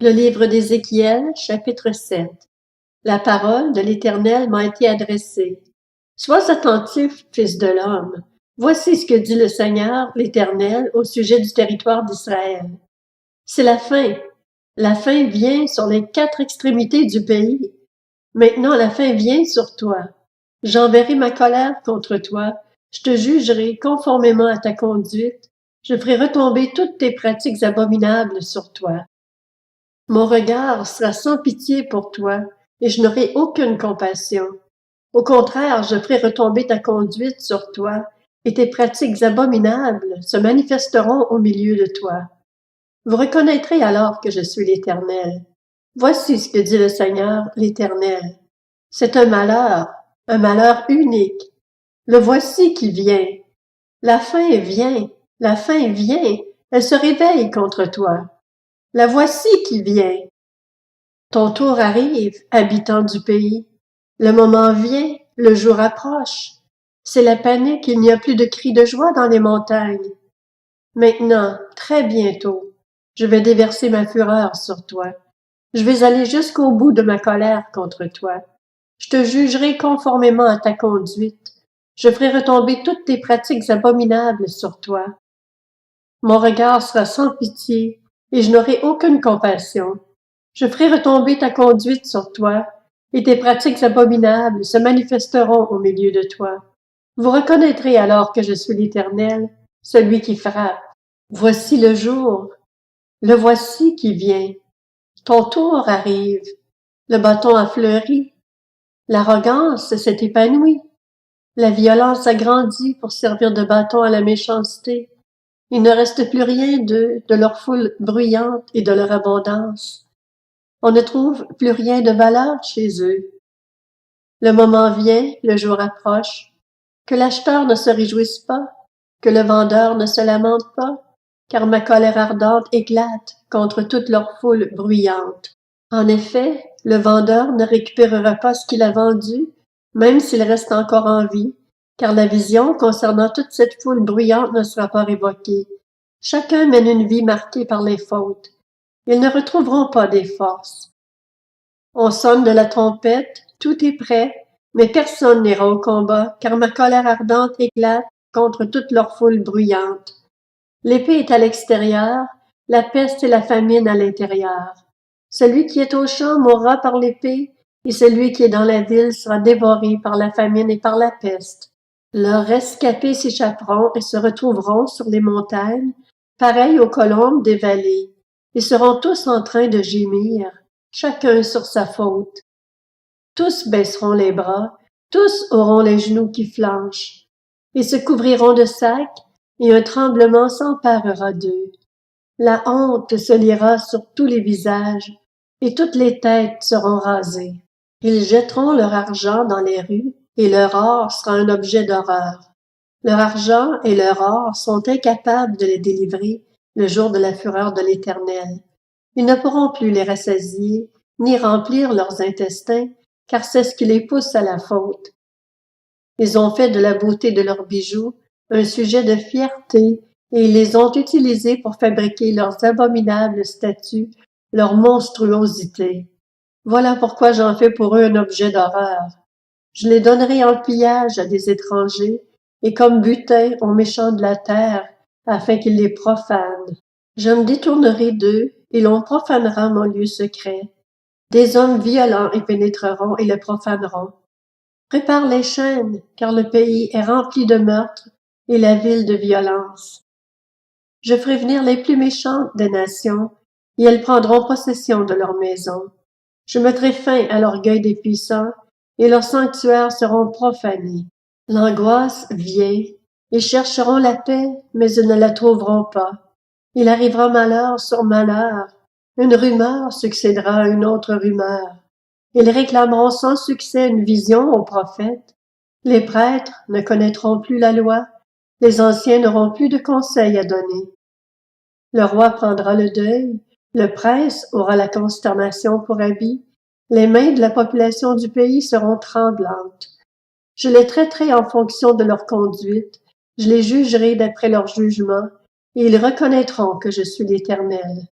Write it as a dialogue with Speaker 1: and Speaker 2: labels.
Speaker 1: Le livre d'Ézéchiel, chapitre 7. La parole de l'Éternel m'a été adressée. Sois attentif, fils de l'homme. Voici ce que dit le Seigneur, l'Éternel, au sujet du territoire d'Israël. C'est la fin. La fin vient sur les 4 extrémités du pays. Maintenant, la fin vient sur toi. J'enverrai ma colère contre toi. Je te jugerai conformément à ta conduite. Je ferai retomber toutes tes pratiques abominables sur toi. Mon regard sera sans pitié pour toi, et je n'aurai aucune compassion. Au contraire, je ferai retomber ta conduite sur toi, et tes pratiques abominables se manifesteront au milieu de toi. Vous reconnaîtrez alors que je suis l'Éternel. Voici ce que dit le Seigneur, l'Éternel. C'est un malheur unique. Le voici qui vient. La fin vient, la fin vient, elle se réveille contre toi. La voici qui vient. Ton tour arrive, habitant du pays. Le moment vient, le jour approche. C'est la panique, il n'y a plus de cris de joie dans les montagnes. Maintenant, très bientôt, je vais déverser ma fureur sur toi. Je vais aller jusqu'au bout de ma colère contre toi. Je te jugerai conformément à ta conduite. Je ferai retomber toutes tes pratiques abominables sur toi. Mon regard sera sans pitié, et je n'aurai aucune compassion. Je ferai retomber ta conduite sur toi, et tes pratiques abominables se manifesteront au milieu de toi. Vous reconnaîtrez alors que je suis l'Éternel, celui qui frappe. Voici le jour, le voici qui vient. Ton tour arrive, le bâton a fleuri, l'arrogance s'est épanouie, la violence a grandi pour servir de bâton à la méchanceté. Il ne reste plus rien d'eux, de leur foule bruyante et de leur abondance. On ne trouve plus rien de valeur chez eux. Le moment vient, le jour approche, que l'acheteur ne se réjouisse pas, que le vendeur ne se lamente pas, car ma colère ardente éclate contre toute leur foule bruyante. En effet, le vendeur ne récupérera pas ce qu'il a vendu, même s'il reste encore en vie, car la vision concernant toute cette foule bruyante ne sera pas révoquée. Chacun mène une vie marquée par les fautes. Ils ne retrouveront pas des forces. On sonne de la trompette, tout est prêt, mais personne n'ira au combat, car ma colère ardente éclate contre toute leur foule bruyante. L'épée est à l'extérieur, la peste et la famine à l'intérieur. Celui qui est au champ mourra par l'épée, et celui qui est dans la ville sera dévoré par la famine et par la peste. Leurs rescapés s'échapperont et se retrouveront sur les montagnes, pareils aux colombes des vallées. Ils seront tous en train de gémir, chacun sur sa faute. Tous baisseront les bras, tous auront les genoux qui flanchent. Ils se couvriront de sacs, et un tremblement s'emparera d'eux. La honte se lira sur tous les visages, et toutes les têtes seront rasées. Ils jetteront leur argent dans les rues, et leur or sera un objet d'horreur. Leur argent et leur or sont incapables de les délivrer le jour de la fureur de l'Éternel. Ils ne pourront plus les rassasier, ni remplir leurs intestins, car c'est ce qui les pousse à la faute. Ils ont fait de la beauté de leurs bijoux un sujet de fierté, et ils les ont utilisés pour fabriquer leurs abominables statues, leurs monstruosités. Voilà pourquoi j'en fais pour eux un objet d'horreur. Je les donnerai en pillage à des étrangers, et comme butin aux méchants de la terre, afin qu'ils les profanent. Je me détournerai d'eux, et l'on profanera mon lieu secret. Des hommes violents y pénétreront et le profaneront. Prépare les chaînes, car le pays est rempli de meurtres, et la ville de violence. Je ferai venir les plus méchantes des nations, et elles prendront possession de leurs maisons. Je mettrai fin à l'orgueil des puissants, et leurs sanctuaires seront profanés. L'angoisse vient, ils chercheront la paix, mais ils ne la trouveront pas. Il arrivera malheur sur malheur, une rumeur succédera à une autre rumeur. Ils réclameront sans succès une vision aux prophètes. Les prêtres ne connaîtront plus la loi, les anciens n'auront plus de conseils à donner. Le roi prendra le deuil, le prince aura la consternation pour habit, les mains de la population du pays seront tremblantes. Je les traiterai en fonction de leur conduite, je les jugerai d'après leur jugement, et ils reconnaîtront que je suis l'Éternel.